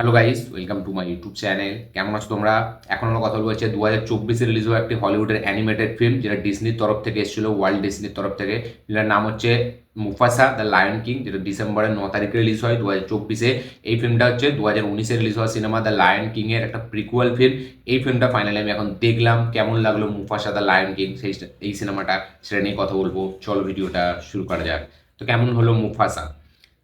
Hello guys, welcome to my YouTube channel. কেমন আছো তোমরা? এখন আমরা কথা বলবো 2024 রিলিজ হওয়া একটি হলিউডের অ্যানিমেটেড ফিল্ম, যেটা ডিজনির তরফ থেকে এসেছিল, ওয়ার্ল্ড ডিজনির তরফ থেকে। ফিল্মের নাম হচ্ছে মুফাসা দ্য লায়ন কিং, যেটা ডিসেম্বরের 9 তারিখে রিলিজ হয় 2024-এ। এই ফিল্মটা হচ্ছে 2019-এ রিলিজ হওয়া সিনেমা দ্য লায়ন কিং এর একটা প্রিকুয়াল ফিল্ম। এই ফিল্মটা ফাইনালি আমি এখন দেখলাম। কেমন লাগলো মুফাসা দ্য লায়ন কিং, এই সিনেমাটা, সেটা নিয়ে কথা বলবো। চলো ভিডিওটা শুরু করা যাক। তো কেমন হলো মুফাসা?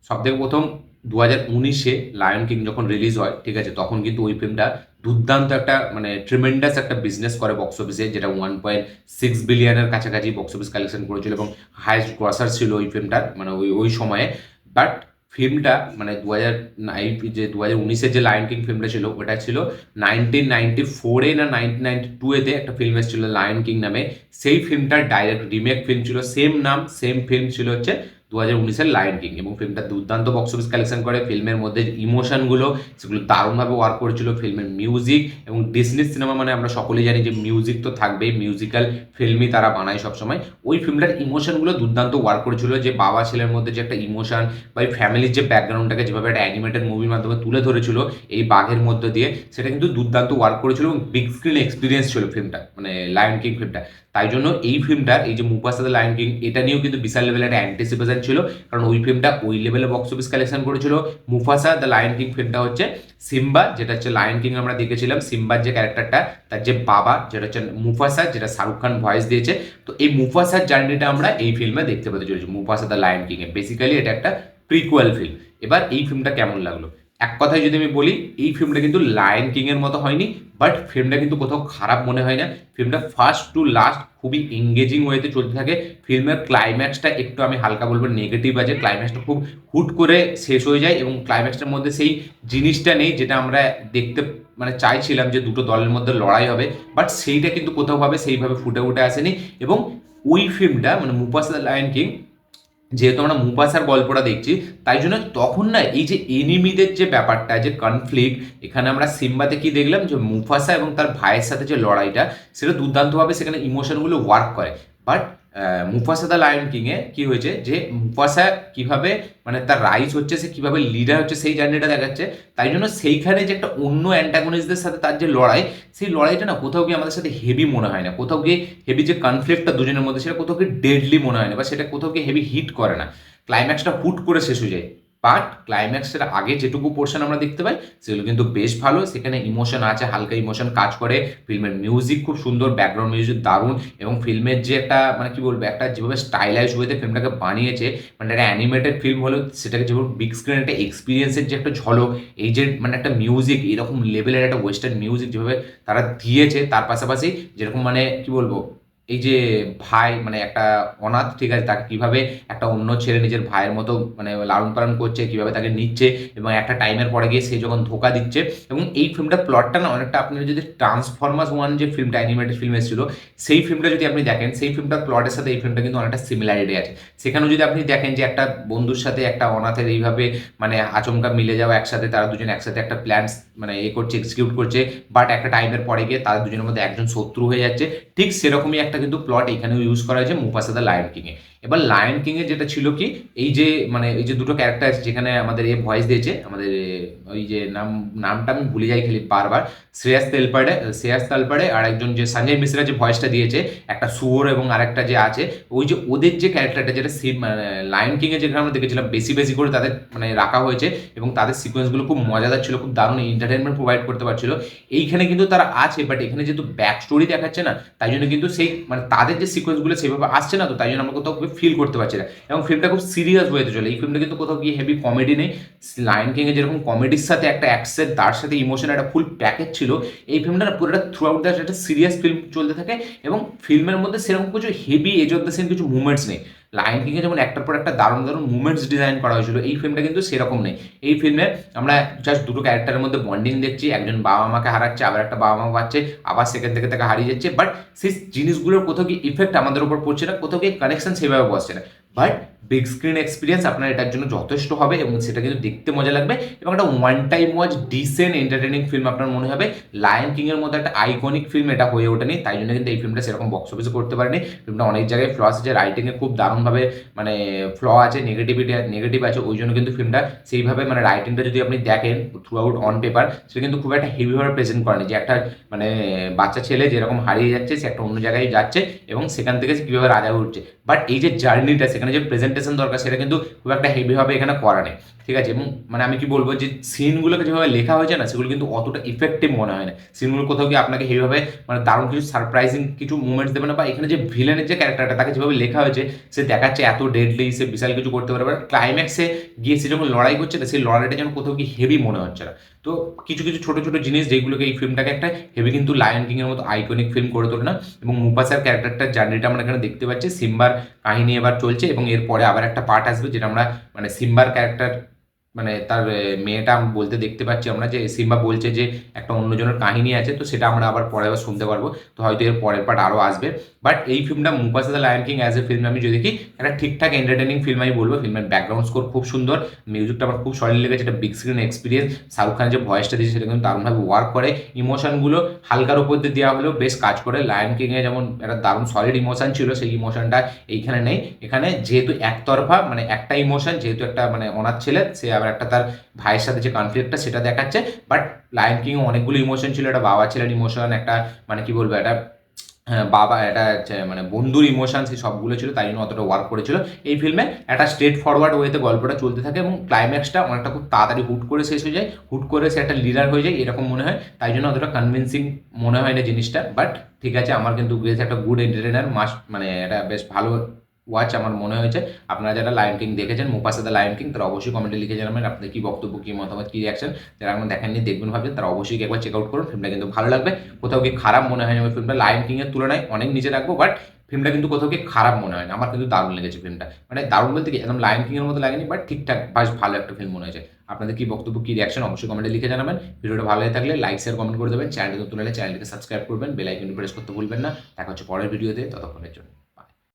সব থেকে প্রথম 2019-এ লায়ন কিং যখন রিলিজ হয়, ঠিক আছে, তখন কিন্তু ওই ফিল্মটা দুর্দান্ত একটা মানে ট্রিমেন্ডাস একটা বিজনেস করে বক্স অফিসে, যেটা 1.6 বিলিয়নের কাছাকাছি বক্স অফিস কালেকশন করেছিল এবং হাইস্ট গ্রসার ছিল ওই ফিল্মটার, মানে ওই ওই সময়ে। বাট ফিল্মটা মানে 2019-এর যে লায়ন কিং ফিল্মটা ছিল, ওটা ছিল 1994-এ না 1992-এতে একটা ফিল্ম এসেছিল লায়ন কিং নামে। সেই ফিল্মটার ডাইরেক্ট রিমেক ফিল্ম ছিল, সেম নাম সেম ফিল্ম ছিল হচ্ছে 2019-এর লায়ন কিং। এবং ফিল্মটা দুর্দান্ত বক্স অফিস কালেকশন করে। ফিল্মের মধ্যে ইমোশনগুলো সেগুলো দারুণভাবে ওয়ার্ক করেছিল। ফিল্মের মিউজিক এবং ডিসনি সিনেমা মানে আমরা সকলেই জানি যে মিউজিক তো থাকবেই, মিউজিক্যাল ফিল্মই তারা বানায় সবসময়। ওই ফিল্মটার ইমোশনগুলো দুর্দান্ত ওয়ার্ক করেছিল, যে বাবা ছেলের মধ্যে যে একটা ইমোশন বা এই ফ্যামিলির যে ব্যাকগ্রাউন্ডটাকে যেভাবে একটা অ্যানিমেটেড মুভির মাধ্যমে তুলে ধরেছিল এই বাঘের মধ্যে দিয়ে, সেটা কিন্তু দুর্দান্ত ওয়ার্ক করেছিল এবং বিগ স্ক্রিন এক্সপিরিয়েন্স ছিল ফিল্মটা, মানে লায়ন কিং ফিল্মটা। তাই জন্য এই ফিল্মটার, এই যে মুফাসা দ্য লায়ন কিং, এটা নিয়েও কিন্তু বিশাল লেভেলের একটা অ্যান্টিসিপেশন ছিল, কারণ ওই ফিল্মটা ওই লেভেলে বক্স অফিস কালেকশন করেছিল। মুফাসা দ্য লায়ন কিং ফিল্মটা হচ্ছে সিম্বা, যেটা হচ্ছে লায়ন কিং আমরা দেখেছিলাম, সিম্বার যে ক্যারেক্টারটা, তার যে বাবা, যেটা হচ্ছে মুফাসা, যেটা শাহরুখ খান ভয়েস দিয়েছে। তো এই মুফাসার জার্নিটা আমরা এই ফিল্মে দেখতে পেতে চলেছি, মুফাসা the Lion King A. Basically এটা একটা প্রিকুয়াল ফিল্ম। এবার এই ফিল্মটা কেমন লাগলো, এক কথায় যদি আমি বলি, এই ফিল্মটা কিন্তু লায়ন কিং এর মতো হয়নি, বাট ফিল্মটা কিন্তু কোথাও খারাপ মনে হয় না। ফিল্মটা ফার্স্ট টু লাস্ট খুবই এঙ্গেজিং ওয়েতে চলতে থাকে। ফিল্মের ক্লাইম্যাক্সটা একটু আমি হালকা বলবো নেগেটিভ আছে, ক্লাইম্যাক্সটা খুব হুট করে শেষ হয়ে যায় এবং ক্লাইম্যাক্সটার মধ্যে সেই জিনিসটা নেই যেটা আমরা দেখতে মানে চাইছিলাম, যে দুটো দলের মধ্যে লড়াই হবে, বাট সেইটা কিন্তু কোথাও ভাবে সেইভাবে ফুটে উঠে আসেনি। এবং ওই ফিল্মটা মানে মুফাসা দ্য লায়ন কিং, যেহেতু আমরা মুফাসার গল্পটা দেখছি, তাই জন্য তখন না এই যে এনিমিদের যে ব্যাপারটা, যে কনফ্লিক্ট, এখানে আমরা সিম্বাতে কি দেখলাম, যে মুফাসা এবং তার ভাইয়ের সাথে যে লড়াইটা, সেটা দুর্দান্তভাবে সেখানে ইমোশনগুলো ওয়ার্ক করে। But Mufasa the Lion King এ কি হয়েছে, যে মুফাসা কিভাবে মানে তার রাইজ হচ্ছে, সে কিভাবে লিডার হচ্ছে, সেই জার্নিটা দেখাচ্ছে। তাই জন্য সেইখানে যে একটা অন্য অ্যান্টাগনিস্টদের সাথে তার যে লড়াই, সেই লড়াইটা না কোথাও গিয়ে আমাদের সাথে হেভি মনে হয় না, কোথাও গিয়ে হেভি যে কনফ্লিক্টটা দুজনের মধ্যে, সেটা কোথাও গিয়ে ডেডলি মনে হয় না, বা সেটা কোথাও গিয়ে হেভি হিট করে না। ক্লাইম্যাক্সটা হুট করে শেষ হয়ে যায়। বাট ক্লাইম্যাক্সের আগে যেটুকু পোর্শন আমরা দেখতে পাই, সেগুলো কিন্তু বেশ ভালো। সেখানে ইমোশন আছে, হালকা ইমোশন কাজ করে। ফিল্মের মিউজিক খুব সুন্দর, ব্যাকগ্রাউন্ড মিউজিক দারুণ। এবং ফিল্মের যে একটা মানে কি বলবো, একটা যেভাবে স্টাইলাইজ ওয়েতে ফিল্মটাকে বানিয়েছে, মানে একটা অ্যানিমেটেড ফিল্ম হলেও সেটাকে যেভাবে বিগ স্ক্রিন একটা এক্সপিরিয়েন্সের যে একটা ঝলক, এই যে মানে একটা মিউজিক, এরকম লেভেলের একটা ওয়েস্টার্ন মিউজিক যেভাবে তারা দিয়েছে, তার পাশাপাশি যেরকম মানে কি বলবো, এই যে ভাই মানে একটা অনাথ, ঠিক আছে, তাকে কিভাবে একটা অন্য ছেলে নিজের ভাইয়ের মতো মানে লালন পালন করছে, কিভাবে তাকে নিচ্ছে, এবং একটা টাইমের পরে গিয়ে সে যখন ধোকা দিচ্ছে। এবং এই ফিল্মটার প্লটটা না অনেকটা, আপনি যদি ট্রান্সফরমার্স ওয়ান যে ফিল্মটা অ্যানিমেটেড ফিল্ম এসেছিল, সেই ফিল্মটা যদি আপনি দেখেন, সেই ফিল্মটার প্লটের সাথে এই ফিল্মটা কিন্তু অনেকটা সিমিলারিটি আছে। সেখানেও যদি আপনি দেখেন যে একটা বন্ধুর সাথে একটা অনাথের এইভাবে মানে আচমকা মিলে যাওয়া একসাথে, তারা দুজন একসাথে একটা প্ল্যান মানে করছে, এক্সিকিউট করছে। বাট একটা টাইমের পরে গিয়ে তাদের দুজনের মধ্যে একজন শত্রু হয়ে যাচ্ছে। ঠিক সেরকমই একটা কিন্তু প্লট এখানেও ইউজ করা হয়েছে মুফাসা দ্য লায়ন কিং এ। এবার লায়ন কিং এ যেটা ছিল কি, এই যে মানে এই যে দুটো ক্যারেক্টার আছে, যেখানে আমাদের এ ভয়েস দিয়েছে, আমাদের ওই যে নামটা আমি ভুলে যাই খালি বারবার, শ্রেয়াস তালপাড়ে আর একজন যে সঞ্জয় মিশ্রা যে ভয়েসটা দিয়েছে, একটা সুয়োর এবং আরেকটা যে আছে, ওই যে ওদের যে ক্যারেক্টারটা, যেটা মানে লায়ন কিং এ যেখানে আমরা দেখেছিলাম বেশি বেশি করে তাদের মানে রাখা হয়েছে, এবং তাদের সিকোয়েন্সগুলো খুব মজাদার ছিল, খুব দারুণ এন্টারটেনমেন্ট প্রোভাইড করতে পারছিল। এইখানে কিন্তু তারা আছে, বাট এখানে যেহেতু ব্যাক স্টোরি দেখাচ্ছে না, তাই জন্য কিন্তু সেই মানে তাদের যে সিকোয়েন্সগুলো সেভাবে আসছে না, তো তাই জন্য আমরা কোথাও ফিল করতে পারছি না। এবং ফিল্মটা খুব সিরিয়াস ওয়েতে চলে। এই ফিল্মটা কিন্তু কোথাও গিয়ে হেভি কমেডি নেই। লায়ন কিং এ যেরকম কমেডির সাথে একটা অ্যাকশন, তার সাথে ইমোশন, একটা ফুল প্যাকেজ ছিল, এই ফিল্মটা পুরোটা থ্রু আউট দ্য একটা সিরিয়াস ফিল্ম চলতে থাকে। এবং ফিল্মের মধ্যে সেরকম কিছু heavy edge of the scene কিছু মুভমেন্টস নেই। লায়ন কিংয়ে যেমন একটার পর একটা দারুণ দারুণ মুভমেন্টস ডিজাইন করা হয়েছিল, এই ফিল্মটা কিন্তু সেরকম নেই। এই ফিল্মে আমরা জাস্ট দুটো ক্যারেক্টারের মধ্যে বন্ডিং দেখছি, একজন বাবা মাকে হারাচ্ছে, আবার একটা বাবা মা পাচ্ছে, আবার সেখান থেকে তাকে হারিয়ে যাচ্ছে। বাট সেই জিনিসগুলোর কোথাও কি ইফেক্ট আমাদের উপর পড়ছে না, কোথাও কি কানেকশন সেভাবে বসছে না। বাট বিগ স্ক্রিন এক্সপিরিয়েন্স আপনার এটার জন্য যথেষ্ট হবে এবং সেটা কিন্তু দেখতে মজা লাগবে এবং একটা one time watch decent entertaining film আপনার মনে হবে। লায়ন কিং এর মধ্যে একটা আইকনিক ফিল্ম এটা হয়ে ওঠেনি, তাই জন্য কিন্তু এই ফিল্মটা সেরকম বক্স অফিসে করতে পারেনি। ফিল্মটা অনেক জায়গায় ফ্ল আছে, রাইটিংয়ে খুব দারুণভাবে মানে ফ্ল আছে, নেগেটিভ আছে, ওই জন্য কিন্তু ফিল্মটা সেইভাবে মানে রাইটিংটা যদি আপনি দেখেন থ্রু আউট অন পেপার, সেটা কিন্তু খুব একটা হেভিভাবে প্রেজেন্ট করেনি যে একটা মানে বাচ্চা ছেলে যেরকম হারিয়ে যাচ্ছে, সে একটা অন্য জায়গায় যাচ্ছে এবং সেখান থেকে সে কীভাবে রাজা উঠছে। বাট এই যে জার্নিটা, সেখানে যে প্রেজেন্টেশন দরকার সেটা কিন্তু খুব একটা হেভিভাবে এখানে করা নেই, ঠিক আছে। এবং মানে আমি কি বলবো যে সিনগুলোকে যেভাবে লেখা হয়েছে না, সেগুলো কিন্তু অতটা ইফেক্টিভ মনে হয় না। সিনগুলো কোথাও কি আপনাকে হেভিভাবে মানে দারুণ কিছু সারপ্রাইজিং কিছু মুভমেন্টস দেবে না, বা এখানে যে ভিলেনের যে ক্যারেক্টারটা তাকে যেভাবে লেখা হয়েছে, সে দেখাচ্ছে এত ডেডলি, সে বিশাল কিছু করতে পারে, বাট ক্লাইম্যাক্সে গিয়ে সে যখন লড়াই করছে না, সেই লড়াইটা যেন কোথাও কি হেভি মনে হচ্ছে না। তো কিছু কিছু ছোটো ছোটো জিনিস যেগুলোকে এই ফিল্মটাকে একটা হেভি কিন্তু লায়ন কিং এর মতো আইকনিক ফিল্ম করে তোলে না। এবং মুফাসার ক্যারেক্টারটার জার্নিটা আমরা এখানে দেখতে পাচ্ছি। সিম্বার কাহিনী এবার চলছে এবং এরপরে আবার একটা পার্ট আসবে যেটা আমরা মানে সিম্বার ক্যারেক্টার মানে তার মেয়েটা বলতে দেখতে পাচ্ছি আমরা, যে সিম্বা বলছে যে একটা অন্যজনের কাহিনী আছে, তো সেটা আমরা আবার পরে আবার শুনতে পারবো। তো হয়তো এর পরের পার্ট আরও আসবে। বাট এই ফিল্মটা Mufasa the Lion King as a film আমি যদি দেখি, একটা ঠিকঠাক এন্টারটেনিং ফিল্ম আমি বলবো। ফিল্মের ব্যাকগ্রাউন্ড স্কোর খুব সুন্দর, মিউজিকটা আমার খুব সলিড লেগেছে, একটা big screen experience. Shahrukh Khan যে ভয়েসটা দিয়েছে সেটা কিন্তু দারুণভাবে ওয়ার্ক করে। ইমোশনগুলো হালকার উপর দিয়ে দেওয়া হলেও বেশ কাজ করে। লায়ন কিংয়ে যেমন একটা দারুণ সলিড ইমোশন ছিল, সেই ইমোশনটা এইখানে নেই। এখানে যেহেতু একতরফা মানে একটা ইমোশন, যেহেতু একটা মানে অনাথ ছেলে, সে আবার একটা তার ভাইয়ের সাথে যে কনফ্লিক্টটা সেটা দেখাচ্ছে। বাট লায়ন কিং অনেকগুলো ইমোশন ছিল, একটা বাবা ছেলের ইমোশন, একটা মানে কি বলবো, একটা বাবা, এটা মানে বন্ধুর ইমোশন, সেই সবগুলো ছিল, তাই জন্য অতটা ওয়ার্ক করেছিল। এই ফিল্মে একটা স্ট্রেট ফরওয়ার্ড ওয়েতে গল্পটা চলতে থাকে এবং ক্লাইম্যাক্সটা অনেকটা খুব তাড়াতাড়ি হুট করে শেষ হয়ে যায়, হুট করে সে একটা লিডার হয়ে যায় এরকম মনে হয়, তাই জন্য অতটা কনভিন্সিং মনে হয় না জিনিসটা। বাট ঠিক আছে, আমার কিন্তু বেশ একটা গুড এন্টারটেনার মানে এটা বেশ ভালো ওয়াচ আমার মনে হয়েছে। আপনারা যারা লায়ন কিং দেখেছেন, মুফাসা দ্য লায়ন কিং, তারা অবশ্যই কমেন্টে লিখে জানাবেন আপনাদের কী বক্তব্য, কী মতামত, কী রিয়াকশন। যারা এখন দেখেননি, দেখবেন ভাবছেন, তারা অবশ্যই একবার চেক আউট করুন। ফিল্মটা কিন্তু ভালো লাগবে, কোথাও কি খারাপ মনে হয় না। আমি ফিল্মটা লায়ন কিংয়ের তুলনায় অনেক নিচে রাখবো, বাট ফিল্মটা কিন্তু কোথাও কি খারাপ মনে হয় না। আমার কিন্তু দারুণ লেগেছে ফিল্মটা, মানে দারুণ বলতে কি একদম লায়ন কিংয়ের মতো লাগেনি, বাট ঠিকঠাক বেশ ভালো একটা ফিল্ম মনে হয়েছে। আপনাদের কী বক্তব্য, কী রিয়াকশন অবশ্যই কমেন্টে লিখে জানাবেন। ভিডিওটা ভালো লাগে থাকলে লাইক শেয়ার কমেন্ট করে দেবেন। চ্যানেলটি নতুন হলে চ্যানেলটিকে সাবস্ক্রাইব করবেন, বেল আইকনটি প্রেস করতে ভুলবেন না। দেখা হচ্ছে পরের ভিডিওতে, ততক্ষণের জন্য।